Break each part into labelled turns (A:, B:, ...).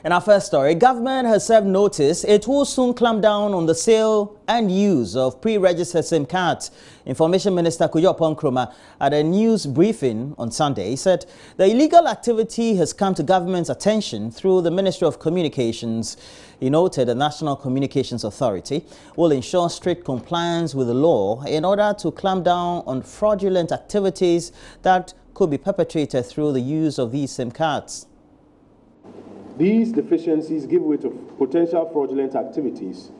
A: In our first story, government has served notice it will soon clamp down on the sale and use of pre-registered SIM cards. Information Minister Kujo Ponkroma at a news briefing on Sunday said the illegal activity has come to government's attention through the Ministry of Communications. He noted the National Communications Authority will ensure strict compliance with the law in order to clamp down on fraudulent activities that could be perpetrated through the use of these SIM cards.
B: These deficiencies give way to potential fraudulent activities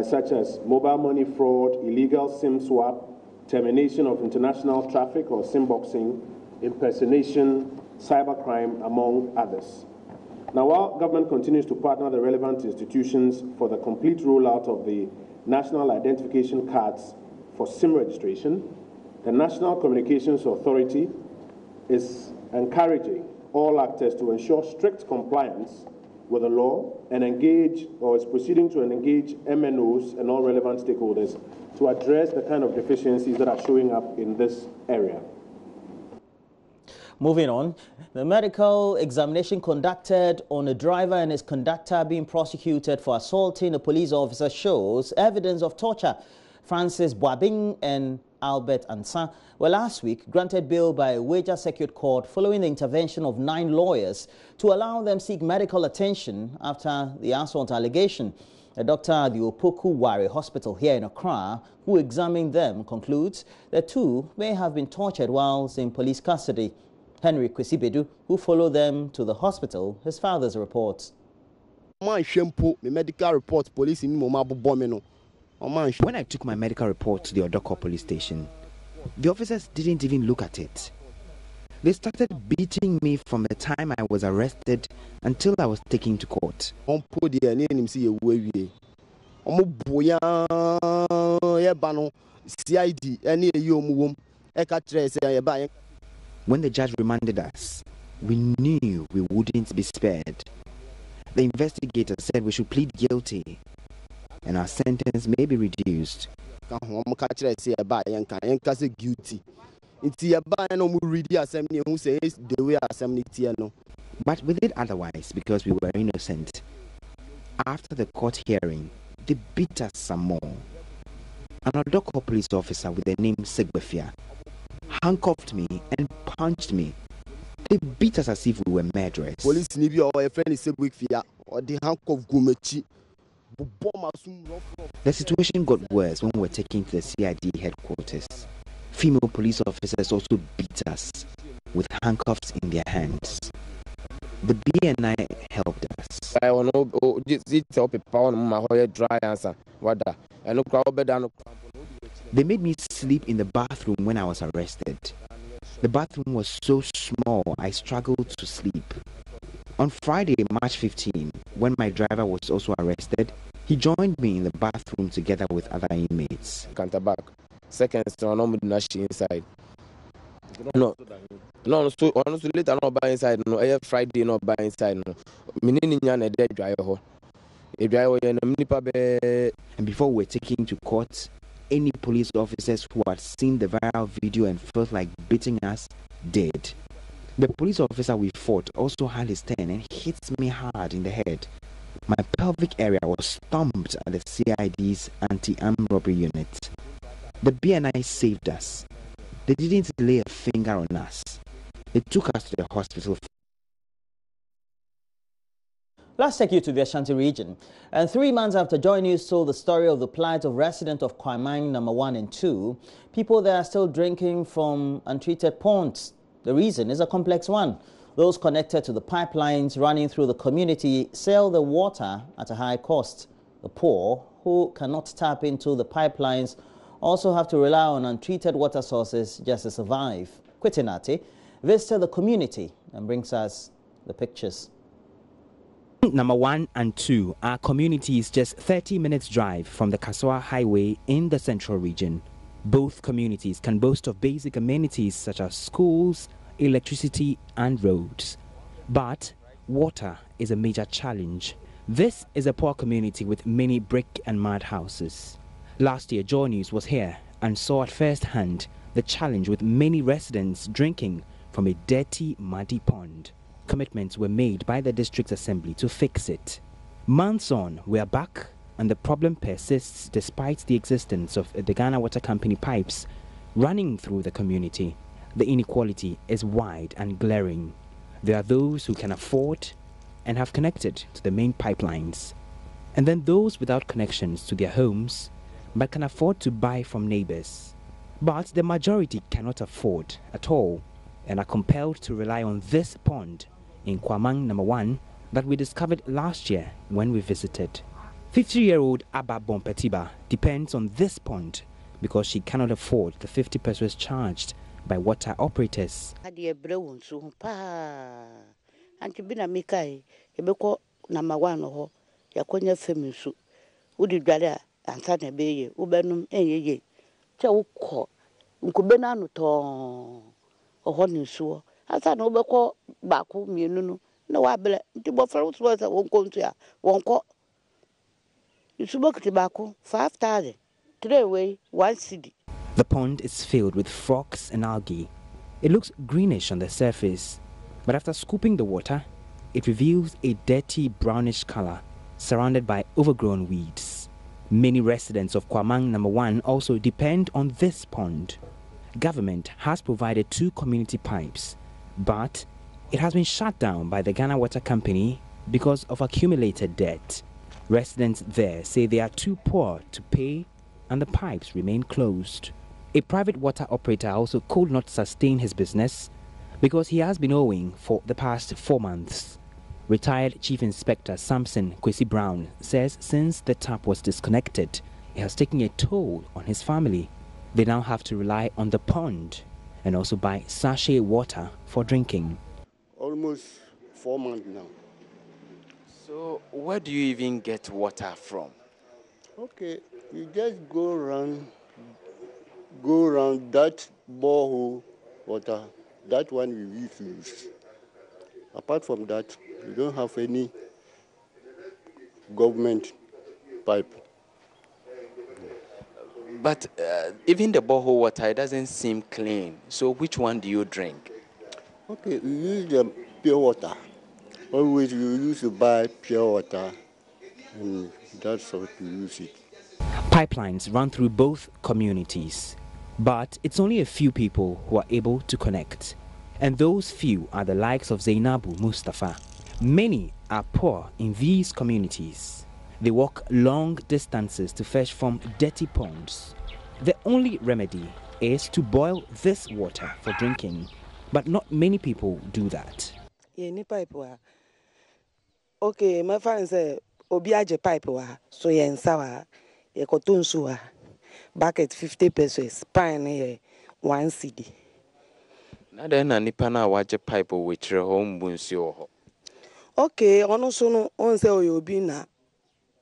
B: such as mobile money fraud, illegal SIM swap, termination of international traffic or SIM boxing, impersonation, cybercrime, among others. Now, while government continues to partner the relevant institutions for the complete rollout of the national identification cards for SIM registration, the National Communications Authority is encouraging all actors to ensure strict compliance with the law and is proceeding to engage MNOs and all relevant stakeholders to address the kind of deficiencies that are showing up in this area.
A: Moving on, the medical examination conducted on a driver and his conductor being prosecuted for assaulting a police officer shows evidence of torture. Francis Boabing and Albert Ansa were last week granted bail by a Wager Circuit Court following the intervention of 9 lawyers to allow them seek medical attention after the assault allegation. A doctor at the Opoku Ware Hospital here in Accra, who examined them, concludes the 2 may have been tortured whilst in police custody. Henry Kwesibedu, who followed them to the hospital, his father's reports.
C: Medical report, police in When I took my medical report to the Odoko police station, the officers didn't even look at it. They started beating me from the time I was arrested until I was taken to court. When the judge remanded us, we knew we wouldn't be spared. The investigator said we should plead guilty and our sentence may be reduced. But we did otherwise because we were innocent. After the court hearing, they beat us some more. An Odoko police officer with the name Segbefia handcuffed me and punched me. They beat us as if we were murderers. Police The situation got worse when we were taken to the CID headquarters. Female police officers also beat us with handcuffs in their hands. The BNI helped us. They made me sleep in the bathroom when I was arrested. The bathroom was so small, I struggled to sleep. On Friday, March 15, when my driver was also arrested, he joined me in the bathroom together with other inmates.
D: Back. Second, inside. No, so honestly, later not by inside. No, every Friday not by inside. No,
C: and before we were taken to court, any police officers who had seen the viral video and felt like beating us did. The police officer we fought also had his turn and hit me hard in the head. My pelvic area was stomped at the CID's anti-armed robbery unit. The BNI saved us. They didn't lay a finger on us. They took us to the hospital.
A: Let's take you to the Ashanti region. And 3 months after JoyNews told the story of the plight of residents of Kwamang number 1 and 2, people there are still drinking from untreated ponds. The reason is a complex one. Those connected to the pipelines running through the community sell the water at a high cost. The poor, who cannot tap into the pipelines, also have to rely on untreated water sources just to survive. Kwitinati visited the community and brings us the pictures.
E: Number 1 and 2 are communities just 30 minutes drive from the Kaswa Highway in the central region. Both communities can boast of basic amenities such as schools, electricity and roads. But water is a major challenge. This is a poor community with many brick and mud houses. Last year, JoyNews was here and saw at first hand the challenge with many residents drinking from a dirty, muddy pond. commitments were made by the district assembly to fix it. Months on, we are back, and the problem persists despite the existence of the Ghana Water Company pipes running through the community. The inequality is wide and glaring. There are those who can afford and have connected to the main pipelines, and then those without connections to their homes but can afford to buy from neighbors. But the majority cannot afford at all and are compelled to rely on this pond in Kwamang number 1 that we discovered last year when we visited. 50-year-old Abba Bompetiba depends on this pond because she cannot afford the 50 pesos charged by water operators. The pond is filled with frogs and algae. It looks greenish on the surface, but after scooping the water, it reveals a dirty brownish color surrounded by overgrown weeds. Many residents of Kwamang number 1 also depend on this pond. Government has provided 2 community pipes, but it has been shut down by the Ghana Water Company because of accumulated debt. Residents there say they are too poor to pay and the pipes remain closed. A private water operator also could not sustain his business because he has been owing for the past 4 months. Retired Chief Inspector Samson Kwesi Brown says since the tap was disconnected, it has taken a toll on his family. They now have to rely on the pond and also buy sachet water for drinking.
F: Almost 4 months now.
C: So where do you even get water from?
F: Okay, you just go around that borehole water, that one we used to use. Apart from that, we don't have any government pipe.
C: But even the borehole water, it doesn't seem clean. So which one do you drink?
F: Okay, we use the pure water. Always we used to buy pure water, and that's how we use it.
E: Pipelines run through both communities, but it's only a few people who are able to connect. And those few are the likes of Zainabu Mustafa. Many are poor in these communities. They walk long distances to fetch from dirty ponds. The only remedy is to boil this water for drinking, but not many people do that.
G: Okay, my friend say obiaje pipe wa so yen sawa ye kotonsu wa bucket 50 pesos pine 1 cedi.
C: Na den na nipa na waje pipe we kire ho mbunsi ho.
G: Okay, ono so no on say obi na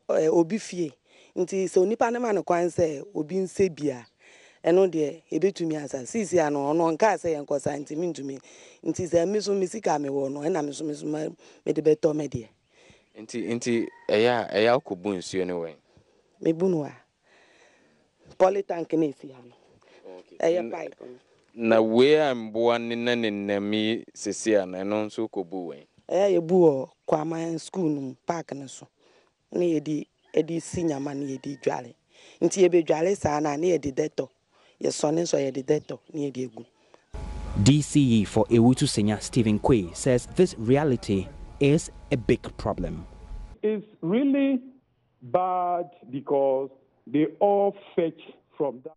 G: obi fie. Nti so nipa ne ma ne kwan say obi nse bia. Eno de ebetumi asa sisi ano ono nka say yen kosa ntimi ntumi. Nti say me so misika me wo no na me so me de beto me de.
C: Inti eya okubu nsuo ne wen.
G: Me bunwa. Polytank ne fi ano. Eya pipe.
C: Na we amboa ne na mi sesi ana no nso kobu wen.
G: Eya ye bu Kwamang school no park ne so. Ne ye di sinyama ne ye di dwale. Nti ye be dwale sa na ne ye di deto. Ye sonne so ye di deto ne ye di egu.
E: DCE for Ewutu Senior Stephen Quay says this reality is a big problem.
H: It's really bad because they all fetch from that.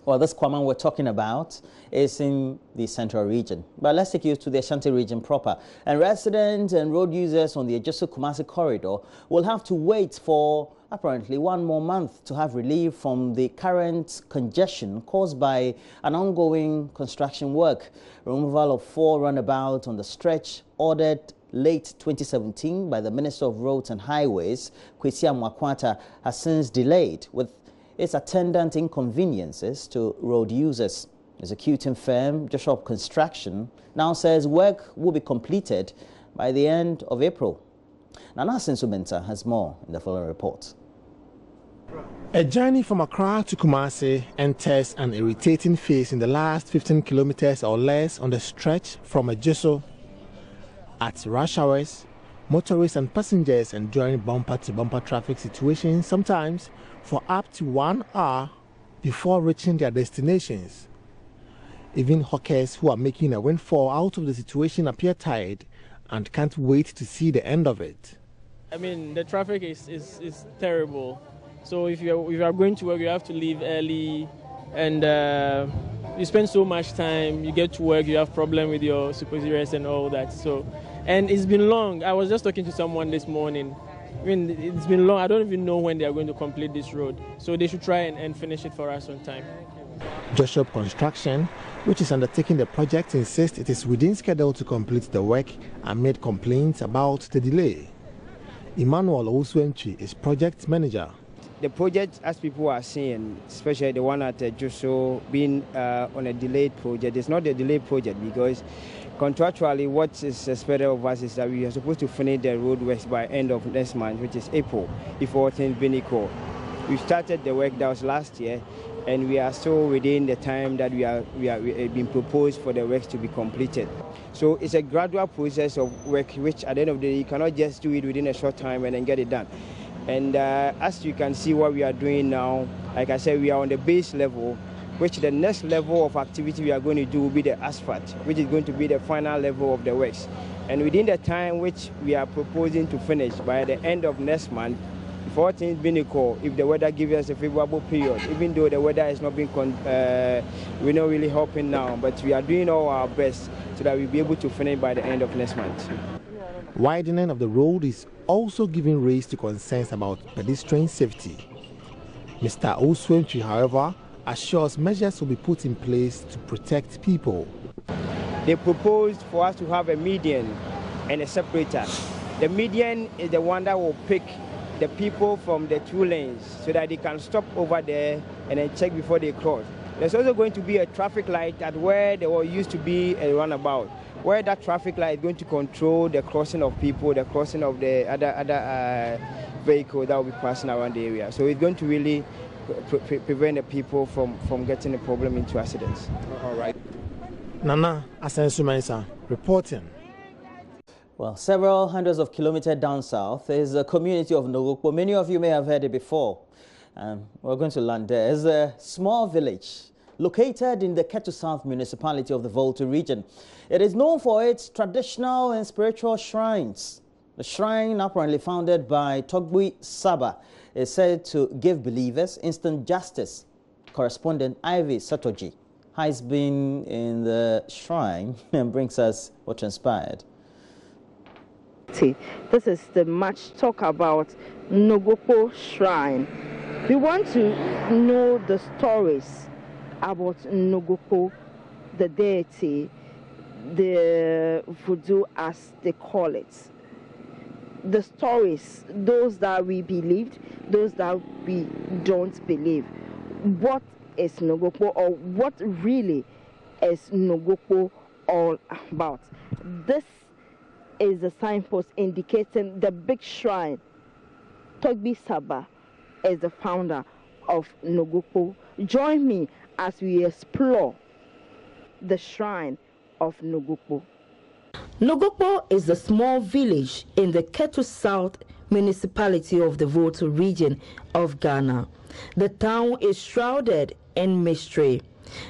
A: Well, this Kwamang we're talking about is in the central region. But let's take you to the Ashanti region proper. And residents and road users on the Ejisu-Kumasi corridor will have to wait for apparently 1 more month to have relief from the current congestion caused by an ongoing construction work. Removal of 4 roundabouts on the stretch ordered late 2017 by the Minister of Roads and Highways, Kwesi Amwakwata, has since delayed with its attendant inconveniences to road users. Executing firm Joshua Construction now says work will be completed by the end of April. Nana Sensumenta has more in the following report.
I: A journey from Accra to Kumasi enters an irritating phase in the last 15 kilometers or less on the stretch from Ejisu At rush hours, motorists and passengers enduring bumper-to-bumper traffic situations sometimes for up to 1 hour before reaching their destinations. Even hawkers who are making a windfall out of the situation appear tired and can't wait to see the end of it.
J: I mean, the traffic is terrible. So if you are going to work, you have to leave early, and you spend so much time. You get to work, you have problem with your superiors and all that. So, and it's been long. I was just talking to someone this morning. I mean, it's been long. I don't even know when they are going to complete this road. So they should try and finish it for us on time.
I: Joshua Construction, which is undertaking the project, insists it is within schedule to complete the work amid complaints about the delay. Emmanuel Oswentry is project manager.
K: The project, as people are seeing, especially the one at Joshua being on a delayed project, it's not a delayed project because contractually what is expected of us is that we are supposed to finish the roadworks by end of next month, which is April, if all things being equal. We started the work that was last year, and we are still within the time that we have been proposed for the works to be completed. So it's a gradual process of work, which at the end of the day, you cannot just do it within a short time and then get it done. And as you can see what we are doing now, like I said, we are on the base level, which the next level of activity we are going to do will be the asphalt, which is going to be the final level of the works. And within the time which we are proposing to finish by the end of next month, if all things being equal, if the weather gives us a favorable period, even though the weather has not been, we're not really helping now, but we are doing all our best so that we'll be able to finish by the end of next month.
I: Widening of the road is also giving rise to concerns about pedestrian safety. Mr. Oswentry, however, assures measures will be put in place to protect people.
K: They proposed for us to have a median and a separator. The median is the one that will pick the people from the two lanes so that they can stop over there and then check before they cross. There's also going to be a traffic light at where there used to be a runabout, where that traffic light is going to control the crossing of people, the crossing of the other vehicle that will be passing around the area. So it's going to really prevent the people from getting a problem into accidents.
I: All right. Nana Asensumensa reporting.
A: Well, several hundreds of kilometers down south is the community of Narubu. Many of you may have heard it before. We're going to land there. It's a small village located in the Ketu South municipality of the Volta region. It is known for its traditional and spiritual shrines. The shrine, apparently founded by Togbui Saba, is said to give believers instant justice. Correspondent Ivy Satoji has been in the shrine and brings us what transpired.
L: This is the much talk about Narubu Shrine. We want to know the stories about Narubu, the deity, the voodoo as they call it. The stories, those that we believed, those that we don't believe. What is Narubu, or what really is Narubu all about? This is the signpost indicating the big shrine. Togbui Saba is the founder of Narubu. Join me as we explore the shrine of Narubu. Narubu is a small village in the Ketu South municipality of the Volta region of Ghana. The town is shrouded in mystery.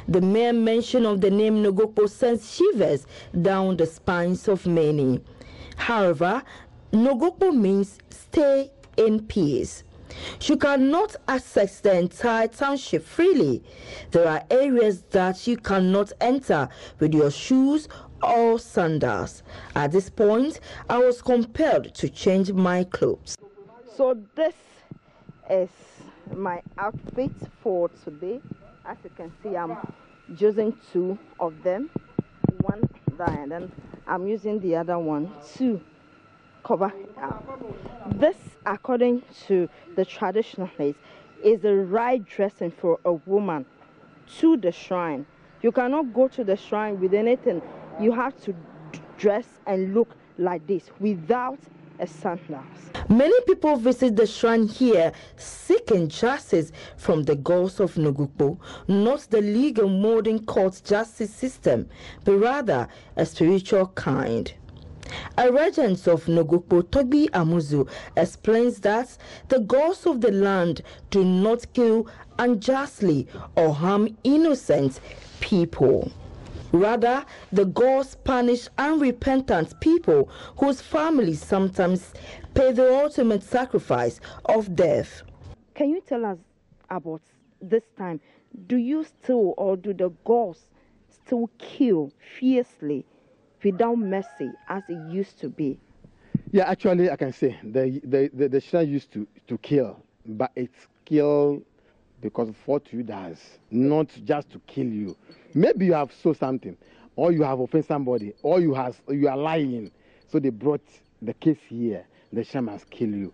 L: The mere mention of the name Narubu sends shivers down the spines of many. However, Narubu means stay in peace. You cannot access the entire township freely. There are areas that you cannot enter with your shoes or sandals. At this point, I was compelled to change my clothes. So this is my outfit for today. As you can see, I'm using two of them. One there, and then I'm using the other one to cover it up. This, according to the traditionalists, is the right dressing for a woman to the shrine. You cannot go to the shrine with anything. You have to dress and look like this without a sandals. Many people visit the shrine here seeking justice from the gods of Narubu, not the legal modern court justice system, but rather a spiritual kind. A regent of Nogokpo, Togbi Amuzu, explains that the gods of the land do not kill unjustly or harm innocent people. Rather, the gods punish unrepentant people whose families sometimes pay the ultimate sacrifice of death. Can you tell us about this time? Do you still, or do the gods still kill fiercely without mercy as it used to be?
M: Yeah, actually, I can say the shrine used to kill, but it's kill because of what you does, not just to kill you. Maybe you have saw something, or you have offended somebody, or you are lying. So they brought the case here. The shrine must kill you.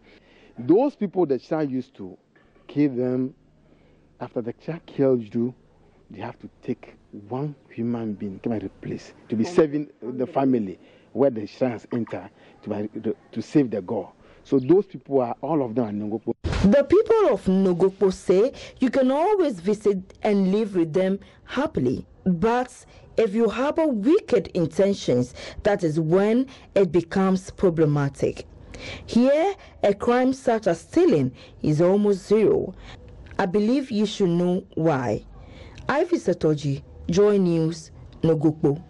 M: Those people the shrine used to kill them. After the shrine kills you, they have to take one human being to replace to be saving the family where the shrines enter to save the god. So those people are all of them are Nogokpo.
L: The people of Nogokpo say you can always visit and live with them happily, but if you harbor wicked intentions, that is when it becomes problematic. Here, a crime such as stealing is almost zero. I believe you should know why. Ivy Satoji, Joy News, Nogokpo.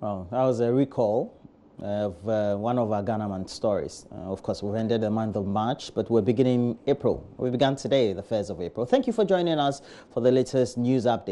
A: Well, that was a recall of one of our Ghana stories. Of course, we've ended the month of March, but we're beginning April. We began today, the 1st of April. Thank you for joining us for the latest news update.